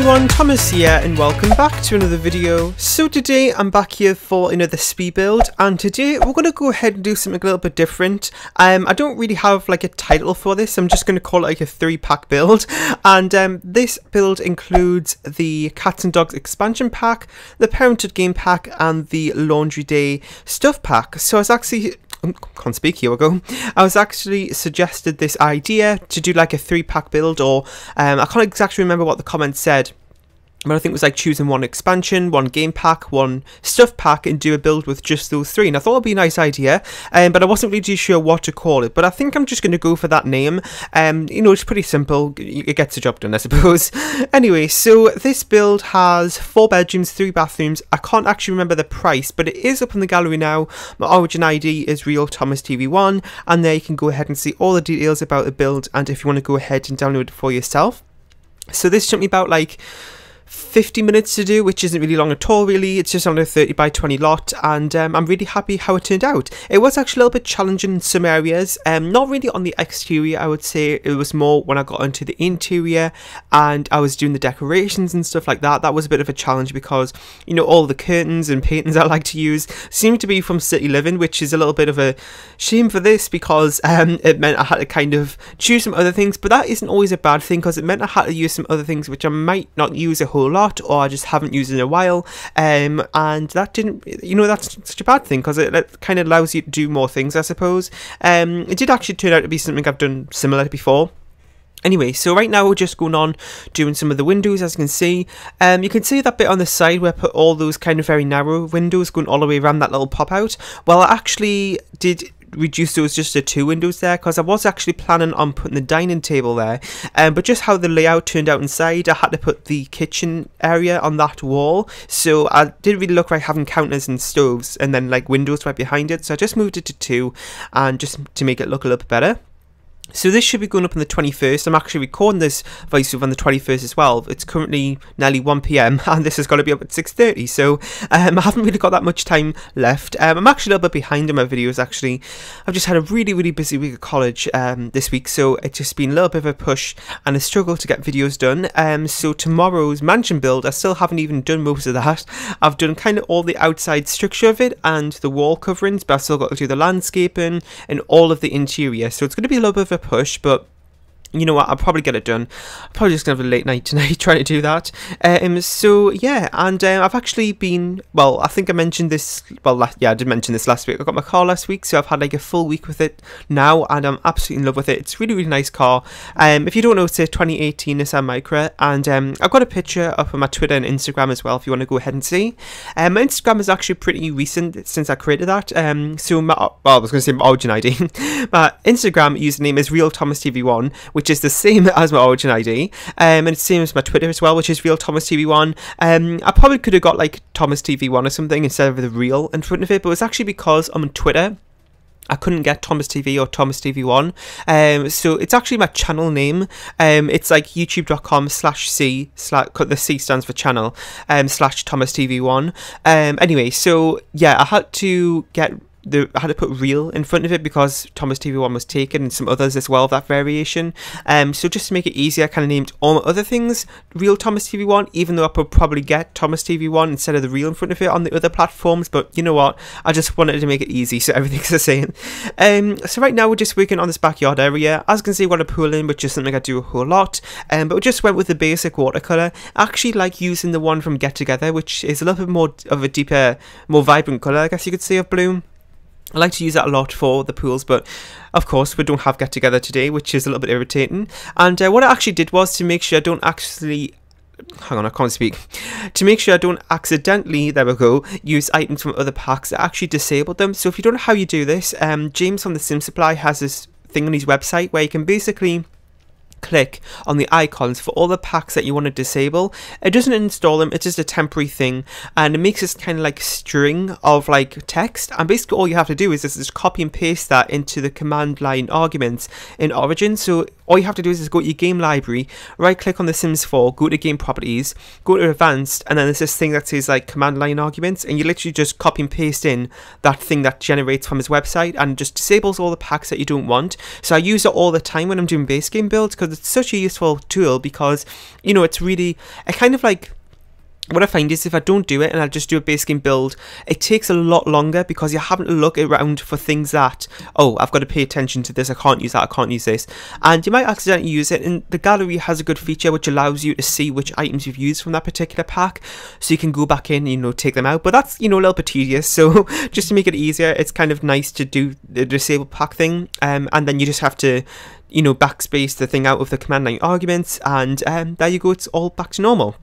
everyone, Thomas here and welcome back to another video. So today I'm back here for another speed build, and today we're going to go ahead and do something a little bit different. I don't really have like a title for this, I'm just going to call it like a 3-pack build, and this build includes the Cats and Dogs expansion pack, the Parenthood game pack and the Laundry Day stuff pack. So I was actually... can't speak, here we go. I was actually suggested this idea to do like a 3-pack build, or I can't exactly remember what the comments said, but I think it was like choosing one expansion, one game pack, one stuff pack, and do a build with just those 3. And I thought it would be a nice idea, but I wasn't really too sure what to call it. But I think I'm just going to go for that name. You know, it's pretty simple. It gets the job done, I suppose. Anyway, so this build has 4 bedrooms, 3 bathrooms. I can't actually remember the price, but it is up in the gallery now. My origin ID is Real Thomas TV1, and there you can go ahead and see all the details about the build, and if you want to go ahead and download it for yourself. So this took me about like 50 minutes to do, which isn't really long at all really. It's just under a 30 by 20 lot, and I'm really happy how it turned out. It was actually a little bit challenging in some areas, not really on the exterior. I would say it was more when I got into the interior and I was doing the decorations and stuff like that. That was a bit of a challenge because, you know, all the curtains and paintings I like to use seem to be from City Living, which is a little bit of a shame for this because it meant I had to kind of choose some other things, but that isn't always a bad thing because it meant I had to use some other things which I might not use a whole lot, or I just haven't used in a while, and that didn't, you know, that's such a bad thing because it kind of allows you to do more things, I suppose. It did actually turn out to be something I've done similar before. Anyway, so right now we're just going on doing some of the windows, as you can see. You can see that bit on the side where I put all those kind of very narrow windows going all the way around that little pop out. Well, I actually did reduce those just to 2 windows there because I was actually planning on putting the dining table there, but just how the layout turned out inside, I had to put the kitchen area on that wall, so I didn't really look like having counters and stoves and then like windows right behind it, so I just moved it to 2 and just to make it look a little bit better. So this should be going up on the 21st. I'm actually recording this voiceover on the 21st as well. It's currently nearly 1 PM and this has got to be up at 6:30. So I haven't really got that much time left. I'm actually a little bit behind in my videos actually. I've just had a really busy week at college this week. So it's just been a little bit of a push and a struggle to get videos done. So tomorrow's mansion build, I still haven't even done most of that. I've done kind of all the outside structure of it and the wall coverings, but I've still got to do the landscaping and all of the interior. So it's going to be a little bit of a push, but you know what, I'll probably get it done. I'm probably just gonna have a late night tonight trying to do that. So yeah, and I've actually been, well, I think I mentioned this, well, yeah, I did mention this last week. I got my car last week, so I've had like a full week with it now, and I'm absolutely in love with it. It's a really nice car. If you don't know, it's a 2018 Nissan Micra, and I've got a picture up on my Twitter and Instagram as well if you want to go ahead and see. My Instagram is actually pretty recent since I created that. So my, well, I was going to say my origin ID. My Instagram username is Real Thomas TV1, which is the same as my origin ID, and it's the same as my Twitter as well, which is Real Thomas TV1. I probably could have got like Thomas TV1 or something instead of the real in front of it, but it's actually because I'm on Twitter I couldn't get Thomas TV or Thomas TV1, so it's actually my channel name. It's like youtube.com/c/ the C stands for channel, /Thomas TV1. Anyway, so yeah, I had to put real in front of it because Thomas TV1 was taken, and some others as well, that variation. So just to make it easier, I kind of named all my other things Real Thomas TV1, even though I could probably get Thomas TV1 instead of the real in front of it on the other platforms, but you know what, I just wanted to make it easy so everything's the same. So right now we're just working on this backyard area. As you can see, we've got a pool in, which is something I do a whole lot, but we just went with the basic watercolour. I actually like using the one from Get Together, which is a little bit more of a deeper, more vibrant colour, I guess you could say, of blue. I like to use that a lot for the pools, but of course we don't have Get Together today, which is a little bit irritating. And what I actually did was to make sure I don't actually... hang on, I can't speak. To make sure I don't accidentally, there we go, use items from other packs, I actually disabled them. So if you don't know how you do this, James from the Sim Supply has this thing on his website where you can basically click on the icons for all the packs that you want to disable. It doesn't install them, it's just a temporary thing, and it makes this kind of like string of like text, and basically all you have to do is just copy and paste that into the command line arguments in Origin. So all you have to do is just go to your game library, right click on the Sims 4, go to game properties, go to advanced, and then there's this thing that says like command line arguments, and you literally just copy and paste in that thing that generates from his website and just disables all the packs that you don't want. So I use it all the time when I'm doing base game builds because it's such a useful tool because, you know, it's really, it kind of like, what I find is if I don't do it and I just do a basic game build, it takes a lot longer because you're having to look around for things that, oh, I've got to pay attention to this, I can't use that, I can't use this. And you might accidentally use it, and the gallery has a good feature which allows you to see which items you've used from that particular pack. So you can go back in, you know, take them out. But that's, you know, a little bit tedious. So just to make it easier, it's kind of nice to do the disable pack thing. And then you just have to, you know, backspace the thing out of the command line arguments. And there you go, it's all back to normal.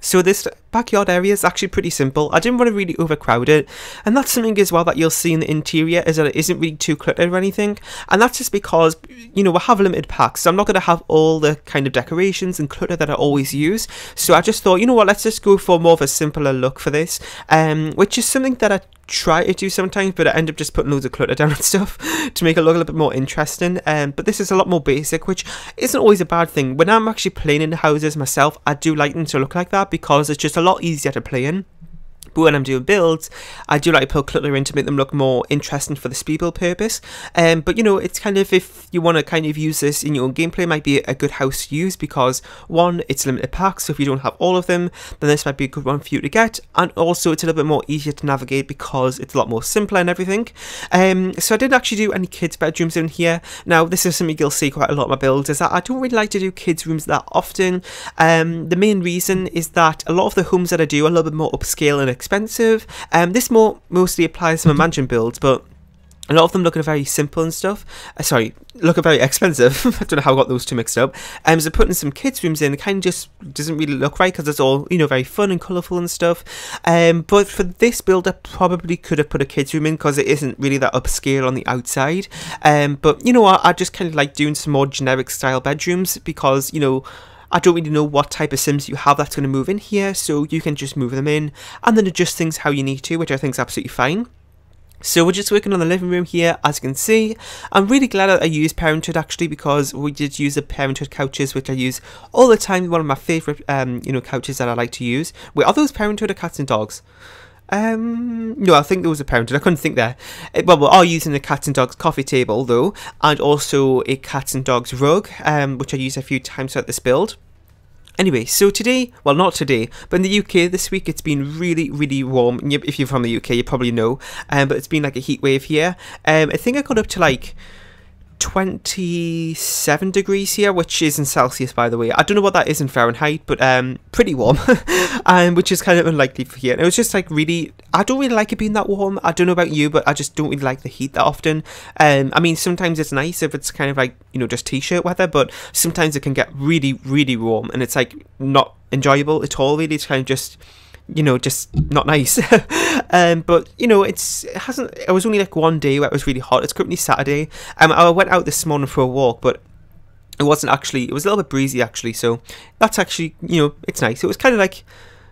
So this backyard area is actually pretty simple. I didn't want to really overcrowd it, and that's something as well that you'll see in the interior, is that it isn't really too cluttered or anything, and that's just because, you know, we have limited packs, so I'm not going to have all the kind of decorations and clutter that I always use. So I just thought, you know what, let's just go for more of a simpler look for this, which is something that I try to do sometimes, but I end up just putting loads of clutter down and stuff to make it look a little bit more interesting. But this is a lot more basic, which isn't always a bad thing. When I'm actually playing in the houses myself, I do like them to look like that because it's just a lot easier to play in. But when I'm doing builds, I do like to put clutter in to make them look more interesting for the speed build purpose. But you know, it's kind of, if you want to kind of use this in your own gameplay, it might be a good house to use because, one, it's limited packs, so if you don't have all of them, then this might be a good one for you to get, and also it's a little bit more easier to navigate because it's a lot more simpler and everything. So I didn't actually do any kids' bedrooms in here. Now, this is something you'll see quite a lot of my builds, is that I don't really like to do kids' rooms that often. The main reason is that a lot of the homes that I do are a little bit more upscale and expensive. This mostly applies to my mansion builds, but a lot of them look very simple and stuff. Look very expensive. I don't know how I got those two mixed up. So putting some kids' rooms in, it kind of just doesn't really look right because it's all, you know, very fun and colourful and stuff. But for this build, I probably could have put a kids' room in because it isn't really that upscale on the outside. But you know what, I just kind of like doing some more generic style bedrooms because, you know, I don't really know what type of Sims you have that's going to move in here, so you can just move them in and then adjust things how you need to, which I think is absolutely fine. So we're just working on the living room here, as you can see. I'm really glad that I used Parenthood actually, because we did use the Parenthood couches, which I use all the time. One of my favourite, you know, couches that I like to use. Wait, are those Parenthood or cats and dogs? No, I think there was a Parenthood. I couldn't think there. Well, we are using the cats and dogs coffee table though, and also a cats and dogs rug, which I used a few times throughout this build. Anyway, so today, well not today, but in the UK this week it's been really, really warm. If you're from the UK, you probably know, but it's been like a heat wave here. I think I got up to like 27 degrees here, which is in Celsius, by the way. I don't know what that is in Fahrenheit, but pretty warm, which is kind of unlikely for here. And it was just like really, I don't really like it being that warm. I don't know about you, but I just don't really like the heat that often. I mean, sometimes it's nice if it's kind of like, you know, just t-shirt weather, but sometimes it can get really, really warm, and it's like not enjoyable at all, really. It's kind of just, you know, just not nice. But you know, it was only like one day where it was really hot. It's currently Saturday. I went out this morning for a walk, but it wasn't actually, it was a little bit breezy actually, so that's actually, you know, it's nice. It was kind of like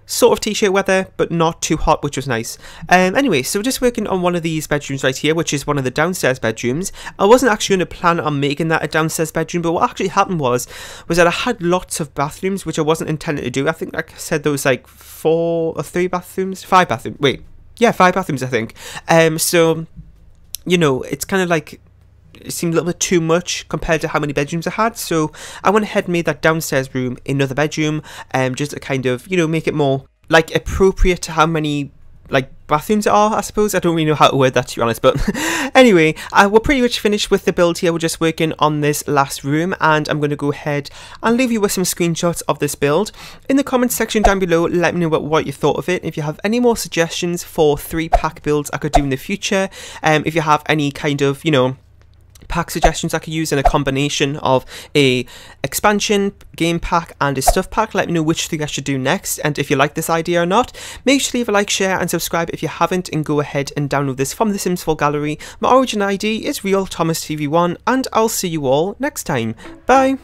sort of t-shirt weather, but not too hot, which was nice. Anyway, so we're just working on one of these bedrooms right here, which is one of the downstairs bedrooms. I wasn't actually going to plan on making that a downstairs bedroom, but what actually happened was that I had lots of bathrooms, which I wasn't intended to do. I think, like I said, there was like 5 bathrooms, wait, yeah, 5 bathrooms, I think. So, you know, it's kind of like, it seemed a little bit too much compared to how many bedrooms I had, so I went ahead and made that downstairs room another bedroom, just to kind of, you know, make it more like appropriate to how many like bathrooms there are, I suppose. I don't really know how to word that, to be honest, but anyway, we're pretty much finished with the build here. We're just working on this last room, and I'm going to go ahead and leave you with some screenshots of this build. In the comments section down below, let me know what you thought of it. If you have any more suggestions for 3-pack builds I could do in the future, if you have any kind of, you know, pack suggestions I could use in a combination of a expansion game pack and a stuff pack, let me know which thing I should do next, and if you like this idea or not. Make sure to leave a like, share and subscribe if you haven't, and go ahead and download this from the Sims 4 gallery. My origin ID is RealThomasTV1, and I'll see you all next time. Bye!